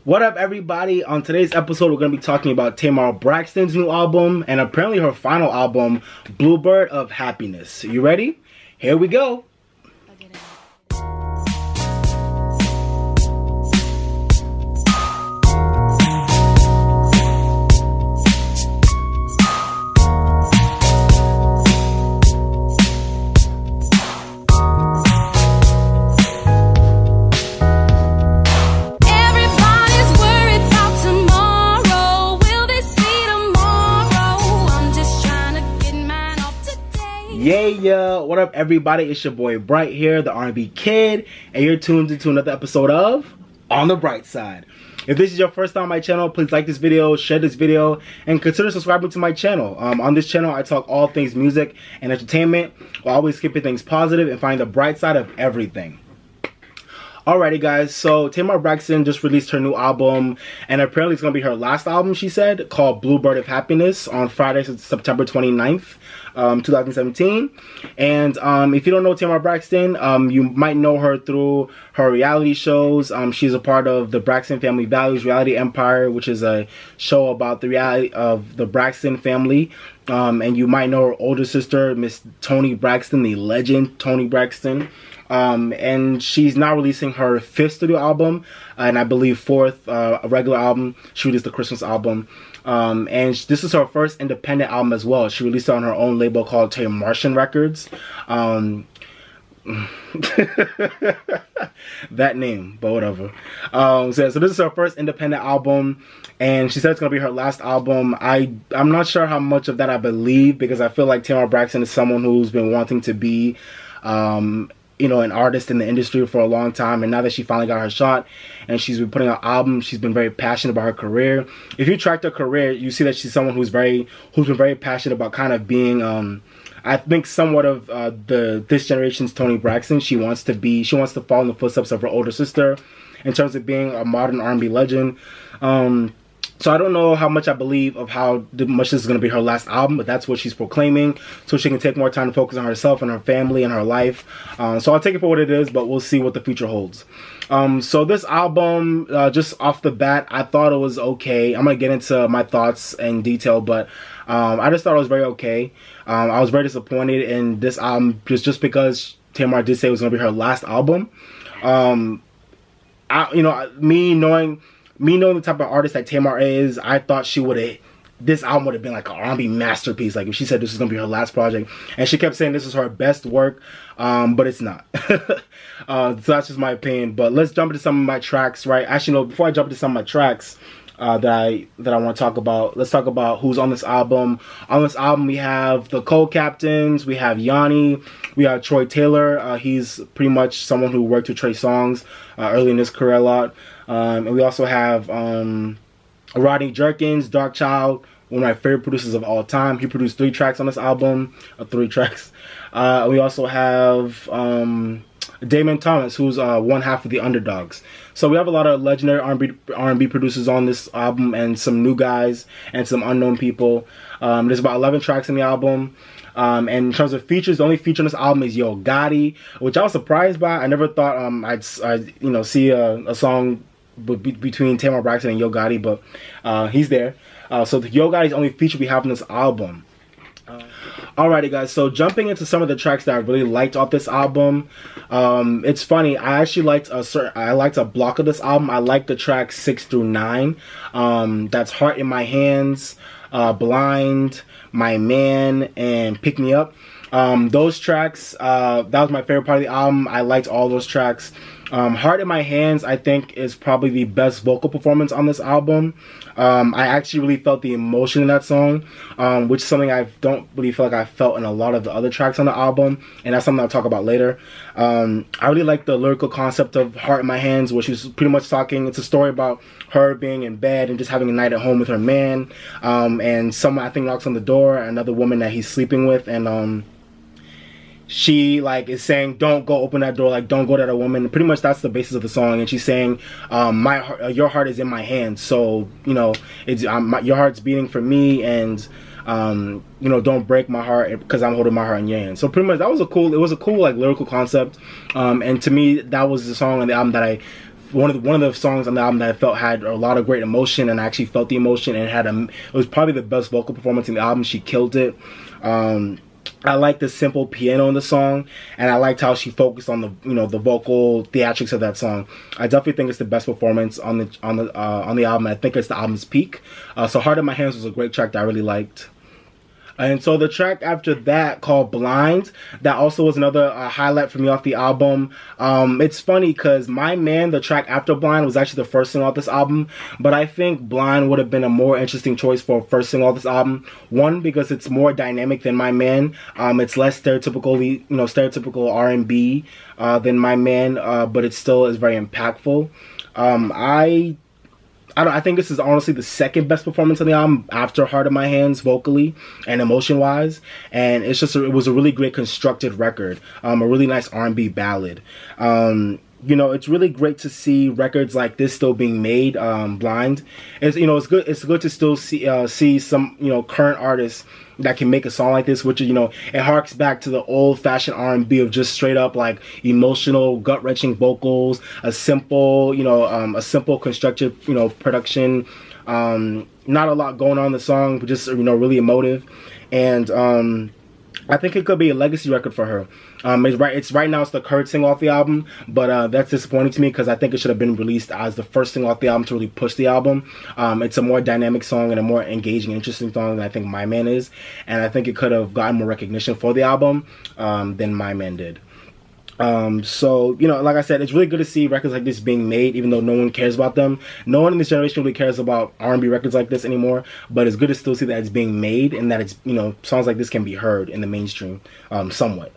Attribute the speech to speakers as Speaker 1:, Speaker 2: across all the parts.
Speaker 1: What up, everybody? On today's episode, we're going to be talking about Tamar Braxton's new album and apparently her final album, Bluebird of Happiness. You ready? Here we go. Yeah, what up, everybody? It's your boy Bright here, the R&B kid, and you're tuned into another episode of On the Bright Side. If this is your first time on my channel, please like this video, share this video, and consider subscribing to my channel. On this channel, I talk all things music and entertainment, while always keeping things positive and finding the bright side of everything. Alrighty guys, so Tamar Braxton just released her new album, and apparently it's going to be her last album, she said, called Bluebird of Happiness on Friday, September 29th, 2017. And if you don't know Tamar Braxton, you might know her through her reality shows. She's a part of the Braxton Family Values Reality Empire, which is a show about the reality of the Braxton family. And you might know her older sister, Miss Toni Braxton, the legend Toni Braxton. And she's now releasing her 5th studio album, and I believe 4th a regular album. She released the Christmas album, and this is her first independent album as well. She released it on her own label called Tamar Records. That name, but whatever. So this is her first independent album, and she said it's gonna be her last album. I'm not sure how much of that I believe, because I feel like Tamar Braxton is someone who's been wanting to be you know, an artist in the industry for a long time, and now that she finally got her shot and she's been putting out albums, she's been very passionate about her career. If you track her career, you see that she's someone who's been very passionate about kind of being I think somewhat of this generation's Toni Braxton. She wants to follow in the footsteps of her older sister in terms of being a modern R&B legend. So I don't know how much I believe of how much this is going to be her last album, but that's what she's proclaiming, so she can take more time to focus on herself and her family and her life. So I'll take it for what it is, but we'll see what the future holds. So this album, just off the bat, I thought it was okay. I'm going to get into my thoughts in detail, but I just thought it was very okay. I was very disappointed in this album just because Tamar did say it was going to be her last album. Me knowing the type of artist that Tamar is, I thought this album would have been like an R&B masterpiece. Like if she said this was gonna be her last project, and she kept saying this is her best work, but it's not. So that's just my opinion. But let's jump into some of my tracks, right? Actually, no. Before I jump into some of my tracks that I want to talk about, let's talk about who's on this album. On this album, we have the co-captains, we have Yanni, we have Troy Taylor. He's pretty much someone who worked with Trey Songz early in his career a lot. And we also have Rodney Jerkins, Darkchild, one of my favorite producers of all time. He produced 3 tracks on this album, 3 tracks. We also have Damon Thomas, who's one half of the Underdogs. So we have a lot of legendary R&B producers on this album, and some new guys and some unknown people. There's about 11 tracks in the album. And in terms of features, the only feature on this album is Yo Gotti, which I was surprised by. I never thought I'd see a song between Tamar Braxton and Yo Gotti, but he's there. So the Yo Gotti's the only feature we have on this album. Alrighty guys, so jumping into some of the tracks that I really liked off this album. It's funny, I actually liked a block of this album. I liked the tracks 6 through 9. That's Heart in My Hands, Blind, My Man, and Pick Me Up. Those tracks, that was my favorite part of the album. I liked all those tracks. Heart in My Hands, I think, is probably the best vocal performance on this album. I actually really felt the emotion in that song, which is something I don't really feel like I felt in a lot of the other tracks on the album, and that's something I'll talk about later. I really like the lyrical concept of Heart in My Hands, which is pretty much talking, it's a story about her being in bed and just having a night at home with her man, and someone, I think, knocks on the door, another woman that he's sleeping with, and she is saying, don't go open that door, like don't go to that woman. Pretty much that's the basis of the song. And she's saying, your heart is in my hands, so it's your heart's beating for me, and don't break my heart because I'm holding my heart in your hands. So pretty much that was a cool, lyrical concept, and to me that was the song on the album that I one of the songs on the album that I felt had a lot of great emotion, and I actually felt the emotion, and it was probably the best vocal performance in the album. She killed it. I liked the simple piano in the song, and I liked how she focused on the vocal theatrics of that song. I definitely think it's the best performance on the album. I think it's the album's peak. So Heart in My Hands was a great track that I really liked. And so the track after that, called Blind, that also was another highlight for me off the album. It's funny because My Man, the track after Blind, was actually the first single off this album, but I think Blind would have been a more interesting choice for first single off this album. One, because it's more dynamic than My Man. It's less stereotypical R&B than My Man, but it still is very impactful. I think this is honestly the second best performance on the album after Heart in My Hands, vocally and emotion wise, and it was a really great constructed record, a really nice R&B ballad. It's really great to see records like this still being made. Blind, it's good to still see some current artists that can make a song like this, which it harks back to the old-fashioned R&B of just straight up like emotional, gut-wrenching vocals, a simple constructed production, not a lot going on in the song, but just really emotive, and I think it could be a legacy record for her. It's right now it's the third single off the album, but that's disappointing to me because I think it should have been released as the first single off the album to really push the album. It's a more dynamic song and a more engaging, interesting song than I think My Man is, and I think it could have gotten more recognition for the album than My Man did. Like I said, it's really good to see records like this being made, even though no one cares about them. No one in this generation really cares about R&B records like this anymore, but it's good to still see that it's being made and that it's, songs like this can be heard in the mainstream, somewhat.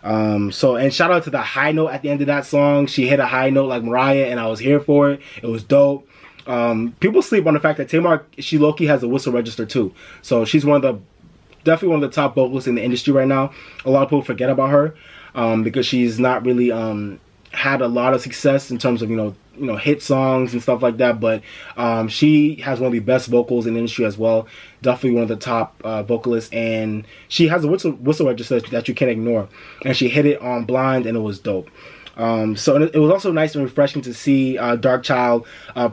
Speaker 1: And shout out to the high note at the end of that song. She hit a high note like Mariah, and I was here for it. It was dope. People sleep on the fact that Tamar, she low-key has a whistle register too. So she's definitely one of the top vocalists in the industry right now. A lot of people forget about her. Because she's not really had a lot of success in terms of hit songs and stuff like that, but she has one of the best vocals in the industry as well. Definitely one of the top vocalists, and she has a whistle register that you can't ignore, and she hit it on Blind, and it was dope. So it was also nice and refreshing to see Darkchild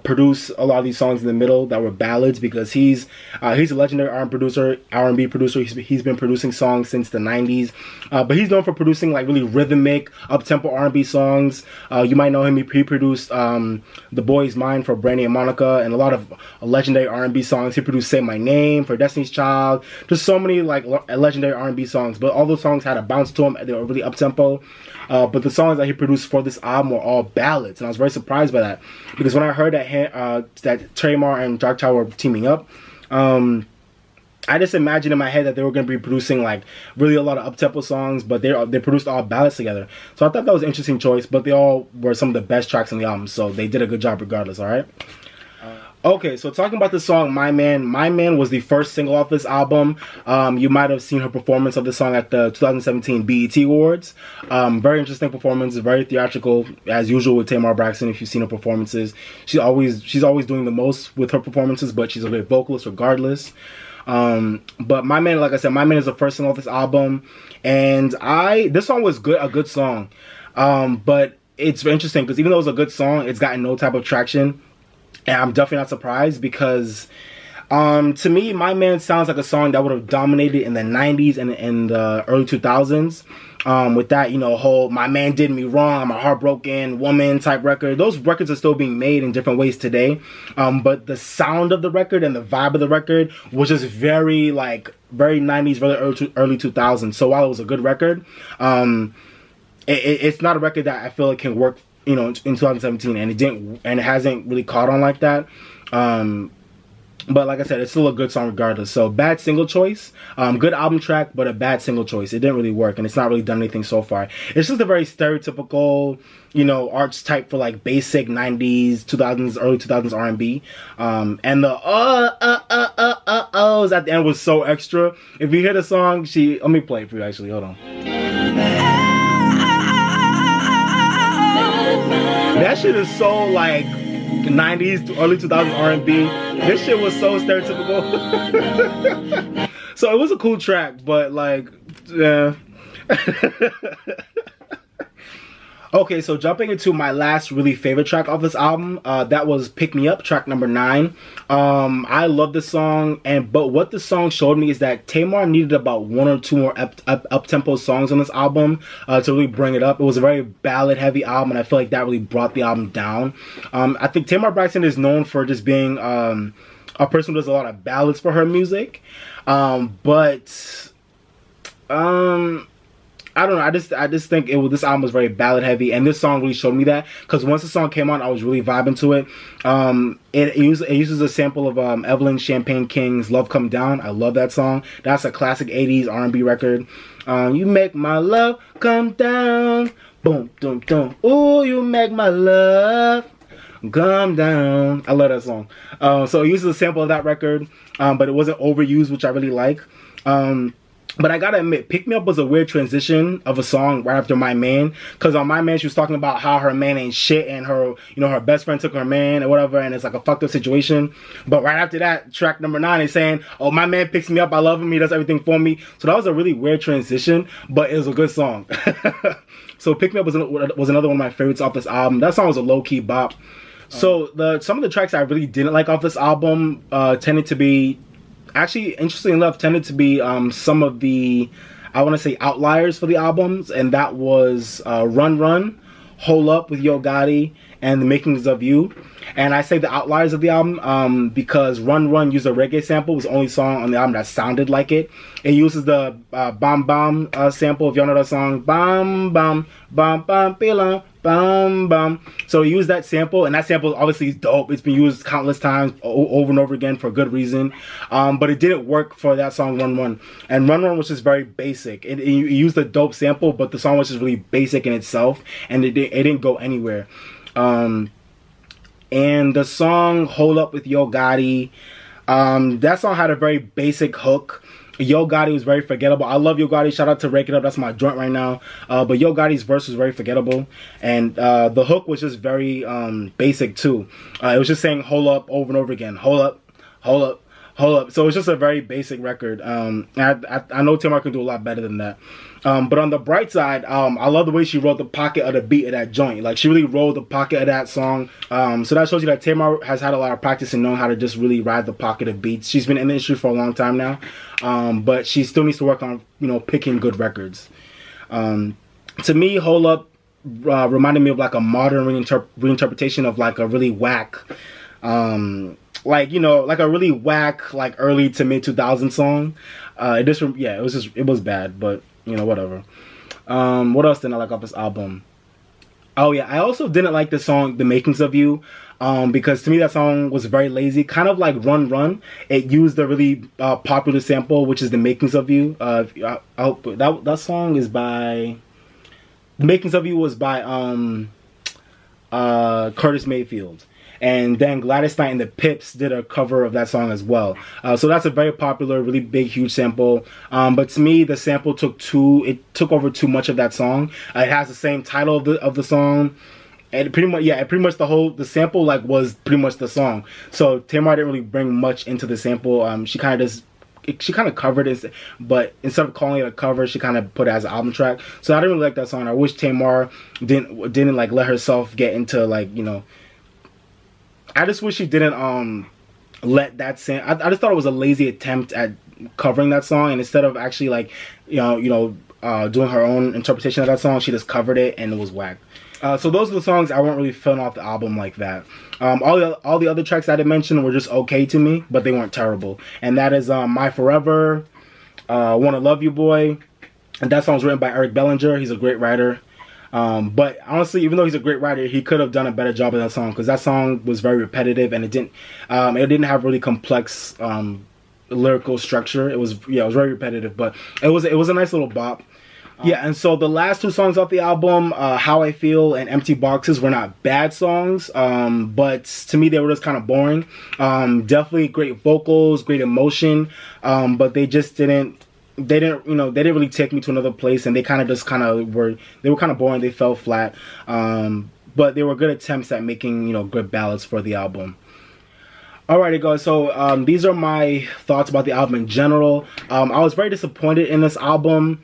Speaker 1: produce a lot of these songs in the middle that were ballads, because he's a legendary R&B producer. He's been producing songs since the 90s, but he's known for producing like really rhythmic, up-tempo R&B songs. You might know him. He produced The Boy's Mind for Brandy and Monica, and a lot of legendary R&B songs. He produced Say My Name for Destiny's Child. Just so many like legendary R&B songs, but all those songs had a bounce to them. They were really up-tempo. But the songs that he produced for this album were all ballads, and I was very surprised by that, because when I heard that Tamar and Darkchild were teaming up, I just imagined in my head that they were going to be producing like really a lot of up-tempo songs, but they produced all ballads together. So I thought that was an interesting choice, but they all were some of the best tracks on the album, so they did a good job regardless. All right. Okay, so talking about the song My Man. My Man was the first single off this album. You might have seen her performance of the song at the 2017 BET Awards. Very interesting performance, very theatrical, as usual with Tamar Braxton. If you've seen her performances, she's always doing the most with her performances, but she's a great vocalist regardless. But My Man, like I said, My Man is the first single off this album, and this song was a good song. But it's interesting because even though it was a good song, it's gotten no type of traction. And I'm definitely not surprised, because to me, My Man sounds like a song that would have dominated in the 90s and in the early 2000s. With that, whole My Man Did Me Wrong, I'm a heartbroken woman type record. Those records are still being made in different ways today. But the sound of the record and the vibe of the record was just very 90s, very early 2000s. So while it was a good record, it's not a record that I feel like can work in 2017, and it hasn't really caught on like that. But like I said, it's still a good song regardless. So bad single choice. Good album track, but a bad single choice. It didn't really work, and it's not really done anything so far. It's just a very stereotypical, arch type for like basic 90s, 2000s, early 2000s R&B. And the ohs at the end was so extra. If you hear the song, let me play it for you actually. Hold on. That shit is so like 90s to early 2000s R&B. This shit was so stereotypical. So it was a cool track, but like, yeah. Okay, so jumping into my last really favorite track off this album, that was "Pick Me Up," track number 9. I love this song, but what the song showed me is that Tamar needed about one or two more up tempo songs on this album to really bring it up. It was a very ballad heavy album, and I feel like that really brought the album down. I think Tamar Braxton is known for just being a person who does a lot of ballads for her music, but I don't know. I just think this album was very ballad heavy, and this song really showed me that, because once the song came on, I was really vibing to it. It uses a sample of Evelyn Champagne King's "Love Come Down." I love that song. That's a classic '80s R&B record. You make my love come down, boom, boom, boom. Ooh, you make my love come down. I love that song. So it uses a sample of that record, but it wasn't overused, which I really like. But I gotta admit, "Pick Me Up" was a weird transition of a song right after "My Man," because on "My Man" she was talking about how her man ain't shit, and her best friend took her man or whatever, and it's like a fucked up situation. But right after that, track number 9 is saying, "Oh, my man picks me up, I love him, he does everything for me." So that was a really weird transition, but it was a good song. So "Pick Me Up" was another one of my favorites off this album. That song was a low-key bop. So some of the tracks I really didn't like off this album tended to be, actually, interestingly enough, some of the, I want to say, outliers for the albums, and that was "Run Run," "Hold Up" with Yo Gotti, and "The Makings of You." And I say the outliers of the album because "Run Run" used a reggae sample. It was the only song on the album that sounded like it. It uses the "Bam Bam" sample, if y'all know that song. Bam Bam Bam Bam Bam Bam Bam. So he used that sample, and that sample obviously is dope. It's been used countless times over and over again for a good reason. But it didn't work for that song "Run Run." And "Run Run" was just very basic. It used a dope sample, but the song was just really basic in itself, and it didn't go anywhere. And the song "Hold Up" with Yo Gotti, that song had a very basic hook. Yo Gotti was very forgettable. I love Yo Gotti. Shout out to Rake It Up. That's my joint right now. But Yo Gotti's verse was very forgettable. And the hook was just very basic too. It was just saying "hold up" over and over again. Hold up, hold up, hold up. So it's just a very basic record. I know Tamar can do a lot better than that. But on the bright side, I love the way she wrote the pocket of the beat of that joint. Like, she really rolled the pocket of that song. So that shows you that Tamar has had a lot of practice and knowing how to just really ride the pocket of beats. She's been in the industry for a long time now. But she still needs to work on, picking good records. To me, "Hold Up" reminded me of like a modern reinterpretation of like a really whack, like a really whack, like early to mid 2000s song. It was bad, but whatever. What else didn't I like off this album? Oh yeah, I also didn't like the song "The Makings of You," because to me that song was very lazy, kind of like "Run Run." It used a really popular sample, which is "The Makings of You." I hope that song is by, "The Makings of You" was by Curtis Mayfield. And then Gladys Knight and the Pips did a cover of that song as well. So that's a very popular, really big, huge sample. But to me, the sample took over too much of that song. It has the same title of the song. And pretty much the sample was pretty much the song. So Tamar didn't really bring much into the sample. She kind of covered it, but instead of calling it a cover, she kind of put it as an album track. So I didn't really like that song. I wish Tamar didn't let herself get into I just wish she didn't let that I just thought it was a lazy attempt at covering that song, and instead of actually doing her own interpretation of that song, she just covered it, and it was whack. So those are the songs I weren't really feeling off the album like that. All the other tracks I did mention were just okay to me, but they weren't terrible. And that is "My Forever," "Wanna Love You Boy," and that song was written by Eric Bellinger. He's a great writer. But honestly, even though he's a great writer, he could have done a better job of that song, because that song was very repetitive, and it didn't have really complex lyrical structure. It was very repetitive, but it was a nice little bop. Yeah, and so the last two songs off the album, "How I Feel" and "Empty Boxes," were not bad songs, but to me they were just kind of boring. Definitely great vocals, great emotion, but they didn't really take me to another place, and they were kind of boring. They fell flat, but they were good attempts at making good ballads for the album. Alrighty guys, so these are my thoughts about the album in general. I was very disappointed in this album.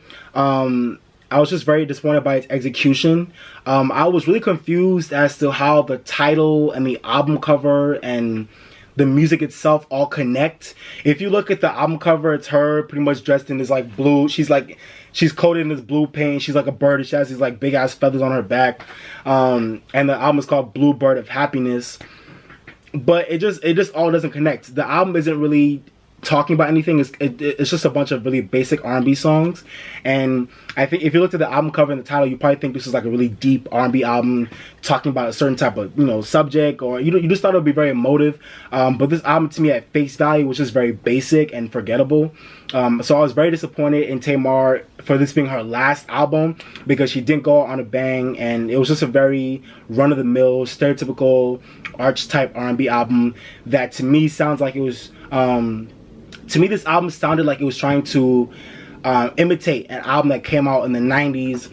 Speaker 1: I was just very disappointed by its execution. I was really confused as to how the title and the album cover and the music itself all connect. If you look at the album cover, it's her pretty much dressed in this like blue. She's coated in this blue paint. She's like a bird. She has these like big ass feathers on her back. And the album is called Bluebird of Happiness. But it just all doesn't connect. The album isn't really talking about anything. It's just a bunch of really basic R&B songs. And I think if you looked at the album cover and the title, you probably think this is like a really deep R&B album talking about a certain type of, subject, or you just thought it would be very emotive. But this album to me at face value was just very basic and forgettable. So I was very disappointed in Tamar for this being her last album, because she didn't go on a bang, and it was just a very run-of-the-mill, stereotypical archetype R&B album that to me sounds like it was to me this album sounded like it was trying to imitate an album that came out in the 90s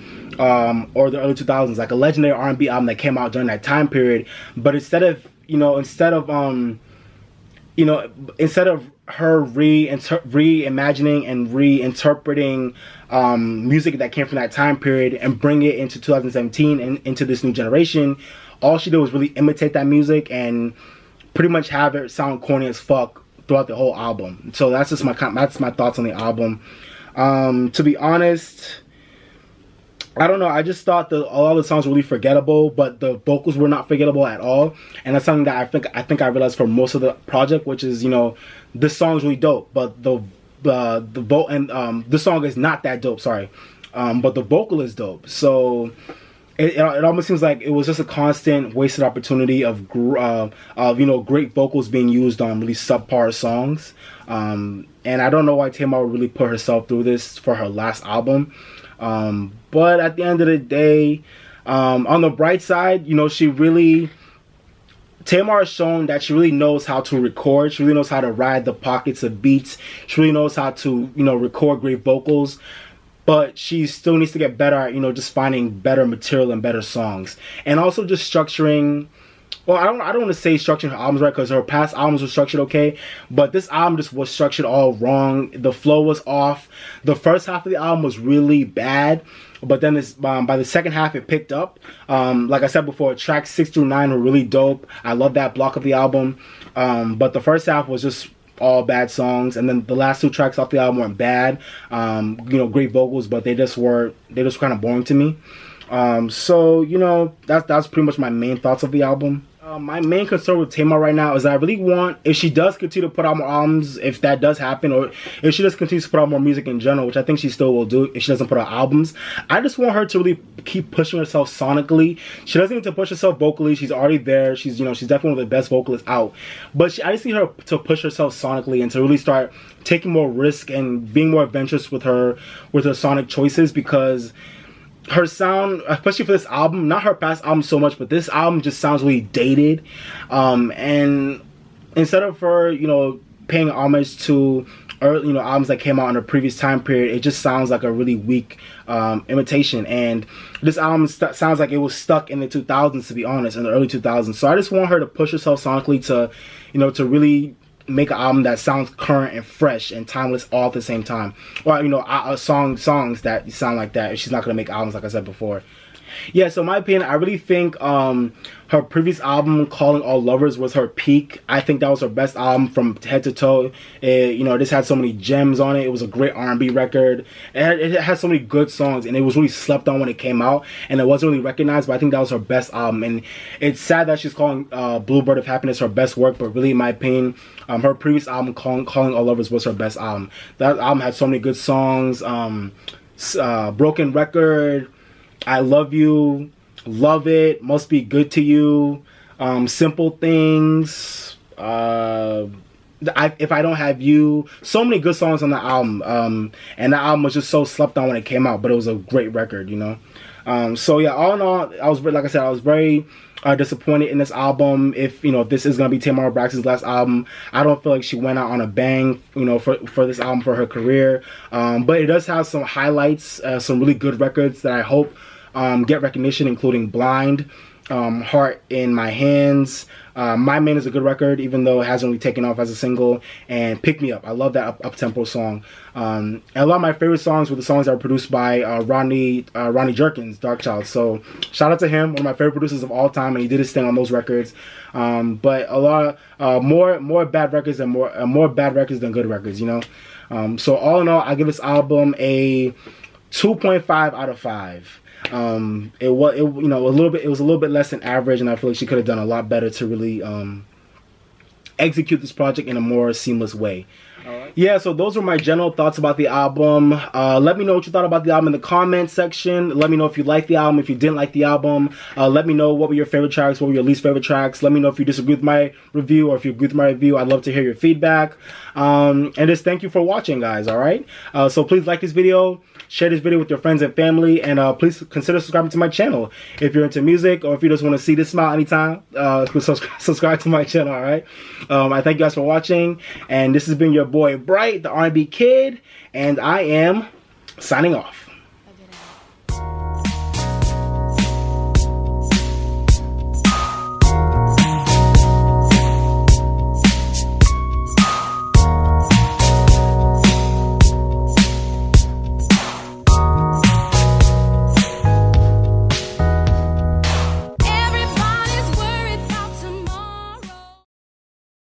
Speaker 1: or the early 2000s, like a legendary R&B album that came out during that time period. But instead of her reimagining and reinterpreting music that came from that time period and bring it into 2017 and into this new generation, all she did was really imitate that music and pretty much have it sound corny as fuck throughout the whole album. So that's my thoughts on the album. To be honest, I don't know. I just thought all the songs were really forgettable, but the vocals were not forgettable at all. And that's something that I think I realized for most of the project, which is, this song's really dope, but this song is not that dope. Sorry, but the vocal is dope. So it almost seems like it was just a constant wasted opportunity of great vocals being used on really subpar songs. And I don't know why Tamar really put herself through this for her last album. But at the end of the day, on the bright side, Tamar has shown that she really knows how to record. She really knows how to ride the pockets of beats. She really knows how to, record great vocals. But she still needs to get better at, just finding better material and better songs. And also just structuring. Well, I don't want to say structuring her albums right, because her past albums were structured okay, but this album just was structured all wrong. The flow was off. The first half of the album was really bad, but then by the second half it picked up. Like I said before, tracks 6 through 9 were really dope. I love that block of the album, but the first half was just all bad songs, and then the last 2 tracks off the album weren't bad. Great vocals, but they just kind of boring to me. So that's pretty much my main thoughts of the album. My main concern with Tamar right now is that I really want, if she does continue to put out more albums, if that does happen, or if she just continues to put out more music in general, which I think she still will do if she doesn't put out albums, I just want her to really keep pushing herself sonically. She doesn't need to push herself vocally. She's already there. She's definitely one of the best vocalists out. But I just need her to push herself sonically and to really start taking more risk and being more adventurous with her sonic choices, because her sound, especially for this album, not her past album so much, but this album just sounds really dated. And instead of her, paying homage to albums that came out in a previous time period, it just sounds like a really weak imitation. And this album sounds like it was stuck in the 2000s, to be honest, in the early 2000s. So I just want her to push herself sonically to, to really make an album that sounds current and fresh and timeless all at the same time, or songs that sound like that if she's not going to make albums, like I said before. Yeah, so in my opinion, I really think her previous album, Calling All Lovers, was her peak. I think that was her best album from head to toe. This had so many gems on it. It was a great R&B record. It had so many good songs, and it was really slept on when it came out, and it wasn't really recognized, but I think that was her best album. And it's sad that she's calling Bluebird of Happiness her best work, but really, in my opinion, her previous album, Calling All Lovers, was her best album. That album had so many good songs. Broken Record, I Love You, Love It, Must Be Good to You, Simple Things, If I Don't Have You. So many good songs on the album. And the album was just so slept on when it came out, but it was a great record, So yeah, all in all, I was very disappointed in this album. If this is gonna be Tamar Braxton's last album, I don't feel like she went out on a bang, for this album, for her career. But it does have some highlights, some really good records that I hope get recognition, including Blind, Heart in My Hands. My Man is a good record, even though it hasn't really taken off as a single. And Pick Me Up. I love that up-tempo song. And a lot of my favorite songs were the songs that were produced by Ronnie Jerkins, Darkchild. So shout out to him, one of my favorite producers of all time, and he did his thing on those records. But a lot more bad records and more bad records than good records, you know. So all in all, I give this album a 2.5 out of 5. It was a little bit less than average, and I feel like she could have done a lot better to really execute this project in a more seamless way. Yeah, so those were my general thoughts about the album. Let me know what you thought about the album in the comment section. Let me know if you liked the album, if you didn't like the album. Let me know what were your favorite tracks, what were your least favorite tracks. Let me know if you disagree with my review or if you agree with my review. I'd love to hear your feedback. And just thank you for watching, guys, alright? So please like this video, share this video with your friends and family, and please consider subscribing to my channel. If you're into music or if you just want to see this smile anytime, subscribe to my channel, alright? I thank you guys for watching, and this has been your boy Bright, the R&B Kid, and I am signing off.